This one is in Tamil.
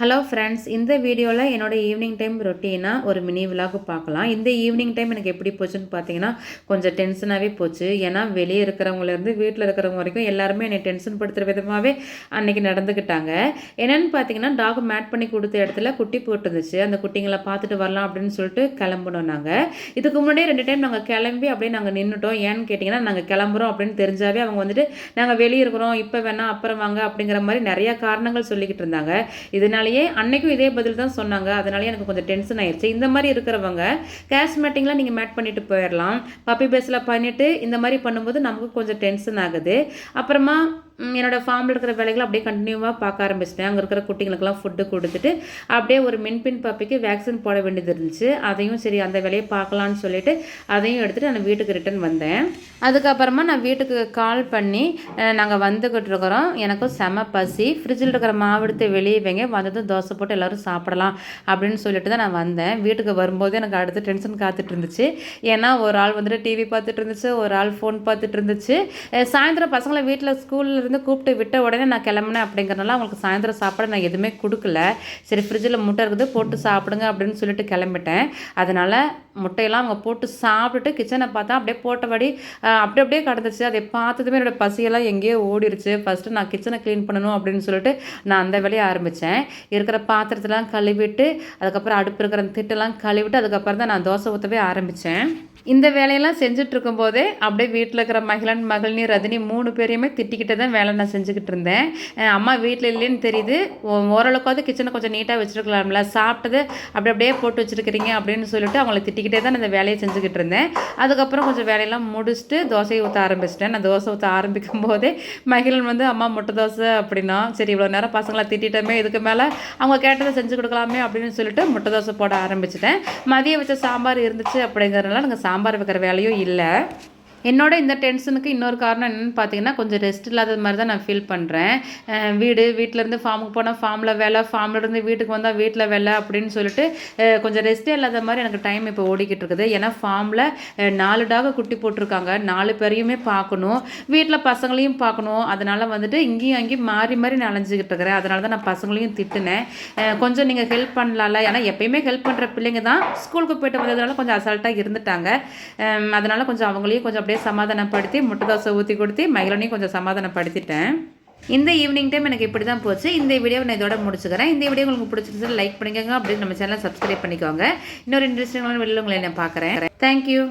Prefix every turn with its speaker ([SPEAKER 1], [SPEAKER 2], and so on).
[SPEAKER 1] ஹலோ ஃப்ரெண்ட்ஸ், இந்த வீடியோவில் என்னோட ஈவினிங் டைம் ரொட்டீனாக ஒரு மினி விலாக் பார்க்கலாம். இந்த ஈவினிங் டைம் எனக்கு எப்படி போச்சுன்னு பார்த்தீங்கன்னா கொஞ்சம் டென்ஷனாகவே போச்சு. ஏன்னா வெளியே இருக்கிறவங்கலேருந்து வீட்டில் இருக்கிறவங்க வரைக்கும் எல்லாருமே என்னை டென்ஷன் படுத்துகிற விதமாகவே அன்றைக்கி நடந்துக்கிட்டாங்க. என்னென்னு பார்த்தீங்கன்னா டாக் மேட் பண்ணி கொடுத்த இடத்துல குட்டி போட்டுருந்துச்சு. அந்த குட்டிங்களை பார்த்துட்டு வரலாம் அப்படின்னு சொல்லிட்டு கிளம்புனோம். நாங்கள் இதுக்கு முன்னாடியே 2 டைம் நாங்கள் கிளம்பி அப்படியே நாங்கள் நின்றுட்டோம். ஏன்னு கேட்டிங்கன்னா நாங்கள் கிளம்புறோம் அப்படின்னு தெரிஞ்சாவே அவங்க வந்துட்டு நாங்கள் வெளியே இருக்கிறோம், இப்போ வேணாம் அப்புறம் வாங்க அப்படிங்கிற மாதிரி நிறையா காரணங்கள் சொல்லிக்கிட்டு இருந்தாங்க. இதனாலேயே அன்னைக்கும் இதே பதில் தான் சொன்னாங்க. அதனாலேயே எனக்கு கொஞ்சம் டென்ஷன் ஆயிடுச்சு. இந்த மாதிரி இருக்கிறவங்க கேஷ் மேட்டிங்லாம் நீங்கள் மேட் பண்ணிட்டு போயிடலாம். பப்பி பேஸில் பண்ணிவிட்டு இந்த மாதிரி பண்ணும்போது நமக்கு கொஞ்சம் டென்ஷன் ஆகுது. அப்புறமா என்னோடய ஃபார்மில் இருக்கிற வேலைகளை அப்படியே கண்டினியூவாக பார்க்க ஆரம்பிச்சிட்டேன். அங்கே இருக்கிற குட்டிங்களுக்கெல்லாம் ஃபுட்டு கொடுத்துட்டு அப்படியே ஒரு மின்பின் பப்பிக்கு வேக்சின் போட வேண்டியது இருந்துச்சு. அதையும் சரி அந்த வேலையை பார்க்கலான்னு சொல்லிட்டு அதையும் எடுத்துகிட்டு நான் வீட்டுக்கு ரிட்டர்ன் வந்தேன். அதுக்கப்புறமா நான் வீட்டுக்கு கால் பண்ணி நாங்கள் வந்துக்கிட்டு இருக்கிறோம், எனக்கும் செம பசி, ஃப்ரிட்ஜில் இருக்கிற மாவு எடுத்து வெளியே வைங்க, வந்ததும் தோசை போட்டு எல்லோரும் சாப்பிடலாம் அப்படின்னு சொல்லிட்டு தான் நான் வந்தேன். வீட்டுக்கு வரும்போது எனக்கு அடுத்து டென்ஷன் காத்துட்டு இருந்துச்சு. ஏன்னா ஒரு ஆள் வந்துட்டு டிவி பார்த்துட்டு இருந்துச்சு, ஒரு ஆள் ஃபோன் பார்த்துட்டு இருந்துச்சு. சாயந்தரம் பசங்களை வீட்டில் ஸ்கூலில் கூப்பிட்டு விட்ட உடனே நான் கிளம்புனேன். அப்படிங்கிறனால அவங்களுக்கு சாயந்தரம் சாப்பாடு நான் எதுவுமே கொடுக்கல. சரி ஃப்ரிட்ஜில் முட்டை இருக்குது போட்டு சாப்பிடுங்க அப்படின்னு சொல்லிட்டு கிளம்பிட்டேன். அதனால் முட்டையெல்லாம் அவங்க போட்டு சாப்பிட்டுட்டு கிச்சனை பார்த்தா அப்படியே போட்டபடி அப்படியே கிடந்துச்சு. அதை பார்த்ததுமே என்னோடய பசியெல்லாம் எங்கேயோ ஓடிடுச்சு. ஃபஸ்ட்டு நான் கிச்சனை க்ளீன் பண்ணணும் அப்படின்னு சொல்லிட்டு நான் அந்த வேலையை ஆரம்பித்தேன். இருக்கிற பாத்திரத்தெல்லாம் கழுவிட்டு அதுக்கப்புறம் அடுப்பு இருக்கிற திட்டெல்லாம் கழுவிட்டு அதுக்கப்புறம் தான் நான் தோசை ஊற்றவே ஆரம்பித்தேன். இந்த வேலையெல்லாம் செஞ்சுட்டு இருக்கும்போதே அப்படியே வீட்டில் இருக்கிற மகிழன், மகிழ்னி, ரஜினி 3 பேரையுமே திட்டிக்கிட்டே தான் வேலை நான் செஞ்சுக்கிட்டு இருந்தேன். அம்மா வீட்டில் இல்லைன்னு தெரியுது, ஓரளவுக்காவது கிச்சனை கொஞ்சம் நீட்டாக வச்சுருக்கலாம்ல, சாப்பிட்டது அப்படியே போட்டு வச்சுருக்கிறீங்க அப்படின்னு சொல்லிட்டு அவங்கள திட்டிக்கிட்டே தான் இந்த வேலையை செஞ்சுக்கிட்டு இருந்தேன். அதுக்கப்புறம் கொஞ்சம் வேலையெல்லாம் முடிச்சுட்டு தோசையை ஊற்ற ஆரம்பிச்சிட்டேன். நான் தோசை ஊற்ற ஆரம்பிக்கும் போதே மகிழன் வந்து அம்மா முட்டை தோசை அப்படின்னா, சரி இவ்வளோ நேரம் பசங்களை திட்டிட்டோமே, இதுக்கு மேலே அவங்க கேட்டதை செஞ்சு கொடுக்கலாமே அப்படின்னு சொல்லிட்டு முட்டை தோசை போட ஆரம்பிச்சிட்டேன். மதியம் வச்ச சாம்பார் இருந்துச்சு அப்படிங்கிறதுனால நாங்கள் சாம்பார் வைக்கிற வேலையும் இல்லை. என்னோட இந்த டென்ஷனுக்கு இன்னொரு காரணம் என்னென்னு பார்த்தீங்கன்னா கொஞ்சம் ரெஸ்ட் இல்லாத மாதிரி தான் நான் ஃபீல் பண்ணுறேன். வீட்டிலேருந்து ஃபார்முக்கு போனால் ஃபார்மில் வேலை, ஃபார்ம்லேருந்து வீட்டுக்கு வந்தால் வீட்டில் வேலை அப்படின்னு சொல்லிட்டு கொஞ்சம் ரெஸ்ட்டே இல்லாத மாதிரி எனக்கு டைம் இப்போ ஓடிக்கிட்டு இருக்குது. ஏன்னா ஃபார்மில் 4 டாக குட்டி போட்டிருக்காங்க, 4 பேரையுமே பார்க்கணும், வீட்டில் பசங்களையும் பார்க்கணும். அதனால் வந்துட்டு இங்கேயும் அங்கேயும் மாறி நான் அலைஞ்சிக்கிட்டு இருக்கிறேன். அதனால தான் நான் பசங்களையும் திட்டினேன். கொஞ்சம் நீங்கள் ஹெல்ப் பண்ணலாம்ல, ஏன்னா எப்பயுமே ஹெல்ப் பண்ணுற பிள்ளைங்க தான் ஸ்கூலுக்கு போய்ட்டு வந்ததுனால கொஞ்சம் அசால்ட்டாக இருந்துட்டாங்க. அதனால் கொஞ்சம் அவங்களையும் கொஞ்சம் சமாதானப்படுத்தி முட்டை தோசை ஊற்றி கொடுத்து மகிழனையும் கொஞ்சம் சமாதானப்படுத்திட்டேன். இந்த ஈவினிங் டைம் எனக்கு இப்படி தான் போச்சு. இந்த வீடியோவை நான் இதோட முடிச்சுக்கிறேன். இந்த வீடியோ உங்களுக்கு பிடிச்சிருந்தா லைக் பண்ணிக்கோங்க, அப்படின்னு நம்ம சேனலை சப்ஸ்கிரைப் பண்ணிக்கோங்க. இன்னொரு இன்ட்ரெஸ்டிங்கான வீடியோவில் உங்களை நான் பார்க்குறேன். தேங்க்யூ.